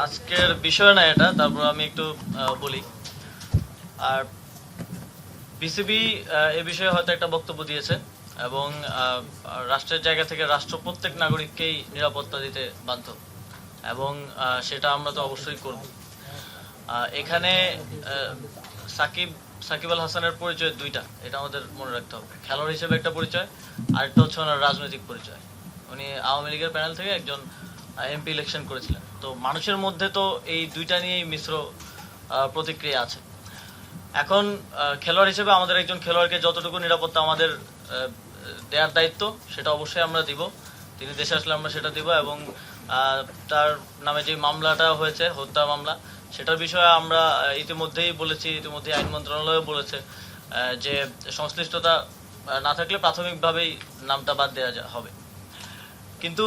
আজকের বিষয় না এটা, তারপর আমি একটু বলি। আর বিসিবি এ বিষয়ে হয়তো একটা বক্তব্য দিয়েছে এবং রাষ্ট্রের জায়গা থেকে রাষ্ট্র প্রত্যেক নাগরিককেই নিরাপত্তা দিতে বাধ্য, এবং সেটা আমরা তো অবশ্যই করব। এখানে সাকিব সাকিব আল হাসানের পরিচয় দুইটা, এটা আমাদের মনে রাখতে হবে। খেলোয়াড় হিসেবে একটা পরিচয়, আরেকটা হচ্ছে ওনার রাজনৈতিক পরিচয়। উনি আওয়ামী লীগের প্যানেল থেকে একজন এমপি ইলেকশন করেছিলেন। তো মানুষের মধ্যে তো এই দুইটা নিয়েই মিশ্র প্রতিক্রিয়া আছে। এখন খেলোয়াড় হিসেবে আমাদের একজন খেলোয়াড়কে যতটুকু নিরাপত্তা আমাদের দেওয়ার দায়িত্ব, সেটা অবশ্যই আমরা দিব। তিনি দেশে আসলে আমরা সেটা দিব, এবং তার নামে যে মামলাটা হয়েছে, হত্যা মামলা, সেটার বিষয়ে আমরা ইতিমধ্যেই বলেছি, ইতিমধ্যেই আইন মন্ত্রণালয় বলেছে যে সংশ্লিষ্টতা না থাকলে প্রাথমিকভাবেই নামটা বাদ দেওয়া হবে। কিন্তু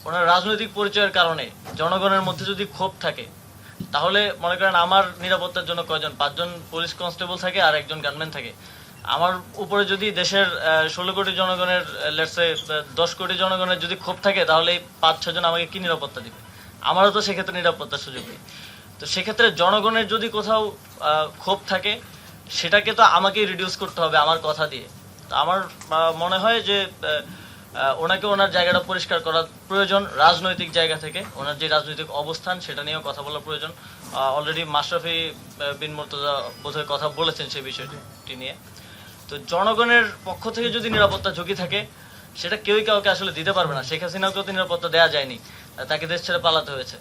ওনার রাজনৈতিক পরিচয়ের কারণে জনগণের মধ্যে যদি ক্ষোভ থাকে, তাহলে মনে করেন আমার নিরাপত্তার জন্য কয়জন, 5 জন পুলিশ কনস্টেবল থাকে আর একজন গানম্যান থাকে। আমার উপরে যদি দেশের 16 কোটি জনগণের, লেটসে 10 কোটি জনগণের যদি ক্ষোভ থাকে, তাহলে এই 5-6 জন আমাকে কি নিরাপত্তা দিবে? আমারও তো সেক্ষেত্রে নিরাপত্তার সুযোগ নেই। তো সেক্ষেত্রে জনগণের যদি কোথাও ক্ষোভ থাকে, সেটাকে তো আমাকেই রিডিউস করতে হবে আমার কথা দিয়ে। তো আমার মনে হয় যে ওনাকে ওনার জায়গাটা পরিষ্কার করা প্রয়োজন রাজনৈতিক জায়গা থেকে। ওনার যে রাজনৈতিক অবস্থান, সেটা নিয়েও কথা বলা প্রয়োজন। অলরেডি মাশরাফি বিন মুর্তজা বোধহয় কথা বলেছেন সেই বিষয়টি নিয়ে। তো জনগণের পক্ষ থেকে যদি নিরাপত্তা ঝুঁকি থাকে, সেটা কেউই কাউকে আসলে দিতে পারবে না। শেখ হাসিনাকেও তো নিরাপত্তা দেওয়া যায়নি, তাকে দেশ ছেড়ে পালাতে হয়েছে।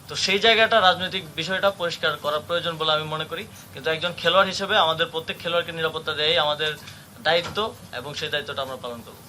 তো সেই জায়গাটা, রাজনৈতিক বিষয়টা পরিষ্কার করা প্রয়োজন বলে আমি মনে করি। কিন্তু একজন খেলোয়াড় হিসেবে আমাদের প্রত্যেক খেলোয়াড়কে নিরাপত্তা দেয়াই আমাদের দায়িত্ব, এবং সেই দায়িত্বটা আমরা পালন করব।